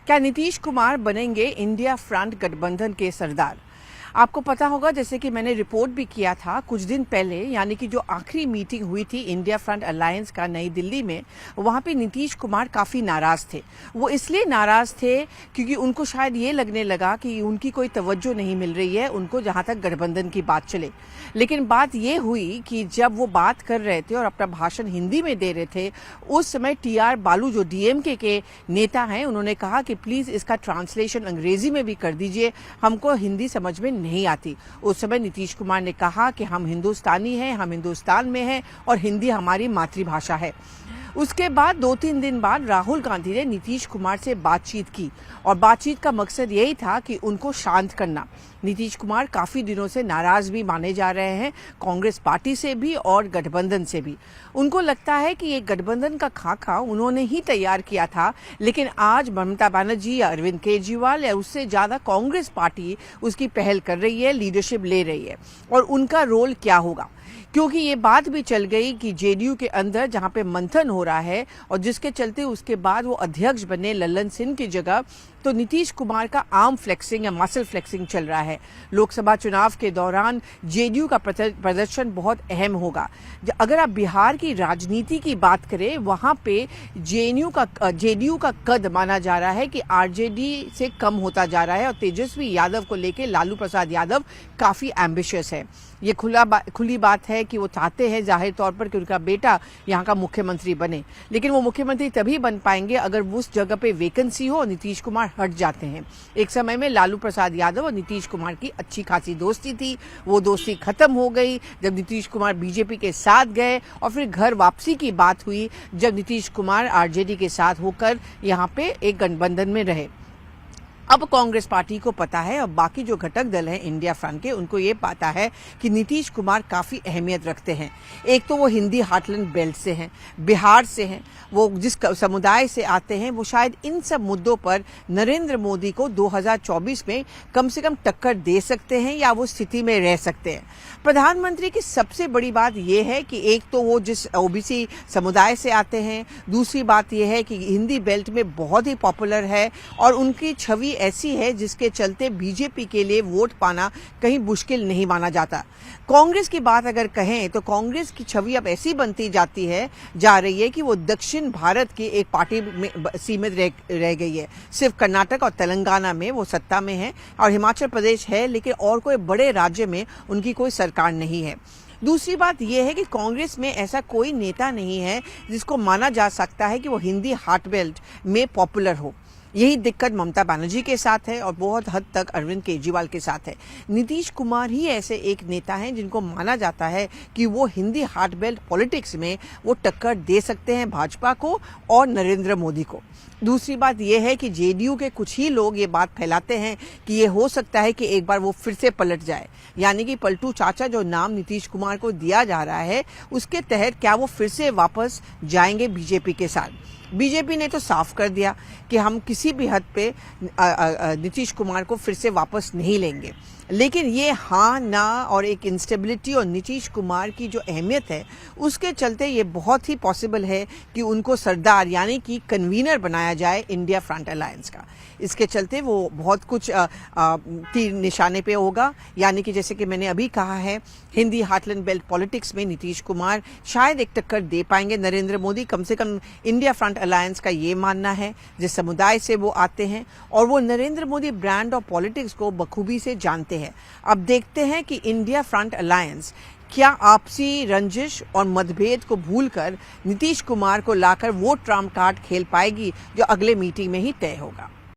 क्या नीतीश कुमार बनेंगे India front गठबंधन के सरदार? आपको पता होगा, जैसे कि मैंने रिपोर्ट भी किया था कुछ दिन पहले, यानी कि जो आखिरी मीटिंग हुई थी इंडिया फ्रंट अलायंस का नई दिल्ली में, वहां पे नीतीश कुमार काफी नाराज थे। वो इसलिए नाराज थे क्योंकि उनको शायद ये लगने लगा कि उनकी कोई तवज्जो नहीं मिल रही है उनको, जहां तक गठबंधन की बात चले। लेकिन बात ये हुई कि जब वो बात कर रहे थे और अपना भाषण हिंदी में दे रहे थे, उस समय टीआर बालू जो डीएमके के नेता हैं, उन्होंने कहा कि प्लीज इसका ट्रांसलेशन अंग्रेजी में भी कर दीजिए, हमको हिंदी समझ में नहीं आती। उस समय नीतीश कुमार ने कहा कि हम हिंदुस्तानी हैं, हम हिंदुस्तान में हैं और हिंदी हमारी मातृभाषा है। उसके बाद 2-3 दिन बाद राहुल गांधी ने नीतीश कुमार से बातचीत की और बातचीत का मकसद यही था कि उनको शांत करना। नीतीश कुमार काफी दिनों से नाराज भी माने जा रहे हैं, कांग्रेस पार्टी से भी और गठबंधन से भी। उनको लगता है कि ये गठबंधन का खाका उन्होंने ही तैयार किया था, लेकिन आज ममता बनर्जी या अरविंद केजरीवाल या उससे ज्यादा कांग्रेस पार्टी उसकी पहल कर रही है, लीडरशिप ले रही है। और उनका रोल क्या होगा, क्योंकि ये बात भी चल गई कि जेडीयू के अंदर जहां पे मंथन हो रहा है और जिसके चलते उसके बाद वो अध्यक्ष बने लल्लन सिंह की जगह, तो नीतीश कुमार का आर्म फ्लेक्सिंग या मसल फ्लेक्सिंग चल रहा है। लोकसभा चुनाव के दौरान जेडीयू का प्रदर्शन बहुत अहम होगा। अगर आप बिहार की राजनीति की बात करें, वहां पे जेडीयू का कद माना जा रहा है कि आरजेडी से कम होता जा रहा है और तेजस्वी यादव को लेकर लालू प्रसाद यादव काफी एम्बिशियस है। ये खुली बात है कि वो चाहते हैं जाहिर तौर पर कि उनका बेटा यहाँ का मुख्यमंत्री बने, लेकिन वो मुख्यमंत्री तभी बन पाएंगे अगर उस जगह पे वैकेंसी हो और नीतीश कुमार हट जाते हैं। एक समय में लालू प्रसाद यादव और नीतीश कुमार की अच्छी खासी दोस्ती थी, वो दोस्ती खत्म हो गई जब नीतीश कुमार बीजेपी के साथ गए और फिर घर वापसी की बात हुई जब नीतीश कुमार आरजेडी के साथ होकर यहाँ पे एक गठबंधन में रहे। अब कांग्रेस पार्टी को पता है और बाकी जो घटक दल हैं इंडिया फ्रंट के, उनको ये पता है कि नीतीश कुमार काफी अहमियत रखते हैं। एक तो वो हिंदी हार्टलैंड बेल्ट से हैं, बिहार से हैं, वो जिस समुदाय से आते हैं, वो शायद इन सब मुद्दों पर नरेंद्र मोदी को 2024 में कम से कम टक्कर दे सकते हैं या वो स्थिति में रह सकते हैं। प्रधानमंत्री की सबसे बड़ी बात यह है कि एक तो वो जिस ओबीसी समुदाय से आते हैं, दूसरी बात यह है कि हिंदी बेल्ट में बहुत ही पॉपुलर है और उनकी छवि ऐसी है जिसके चलते बीजेपी के लिए वोट पाना कहीं मुश्किल नहीं माना जाता। कांग्रेस की बात अगर कहें तो कांग्रेस की छवि अब ऐसी बनती जा रही है कि वो दक्षिण भारत की एक पार्टी में सीमित रह गई है। सिर्फ कर्नाटक और तेलंगाना में वो सत्ता में है और हिमाचल प्रदेश है, लेकिन और कोई बड़े राज्य में उनकी कोई सरकार नहीं है। दूसरी बात यह है कि कांग्रेस में ऐसा कोई नेता नहीं है जिसको माना जा सकता है कि वो हिंदी हार्ट बेल्ट में पॉपुलर हो। यही दिक्कत ममता बनर्जी के साथ है और बहुत हद तक अरविंद केजरीवाल के साथ है। नीतीश कुमार ही ऐसे एक नेता हैं जिनको माना जाता है कि वो हिंदी हार्ट बेल्ट पॉलिटिक्स में वो टक्कर दे सकते हैं भाजपा को और नरेंद्र मोदी को। दूसरी बात यह है कि जेडीयू के कुछ ही लोग ये बात फैलाते हैं कि ये हो सकता है कि एक बार वो फिर से पलट जाए, यानी कि पलटू चाचा जो नाम नीतीश कुमार को दिया जा रहा है, उसके तहत क्या वो फिर से वापस जाएंगे बीजेपी के साथ। बीजेपी ने तो साफ कर दिया कि हम किसी भी हद पे नीतीश कुमार को फिर से वापस नहीं लेंगे, लेकिन ये हाँ ना और एक इंस्टेबिलिटी और नीतीश कुमार की जो अहमियत है उसके चलते ये बहुत ही पॉसिबल है कि उनको सरदार यानी कि कन्वीनर बनाया जाए इंडिया फ्रंट अलायंस का। इसके चलते वो बहुत कुछ तीर निशाने पे होगा, यानी कि जैसे कि मैंने अभी कहा है, हिंदी हार्टलैंड बेल्ट पॉलिटिक्स में नीतीश कुमार शायद एक टक्कर दे पाएंगे नरेंद्र मोदी। कम से कम इंडिया फ्रंट अलायंस का ये मानना है, जिस समुदाय से वो आते हैं और वो नरेंद्र मोदी ब्रांड और पॉलिटिक्स को बखूबी से जानते हैं। अब देखते हैं कि इंडिया फ्रंट अलायंस क्या आपसी रंजिश और मतभेद को भूलकर नीतीश कुमार को लाकर वो ट्रम्प कार्ड खेल पाएगी जो अगले मीटिंग में ही तय होगा।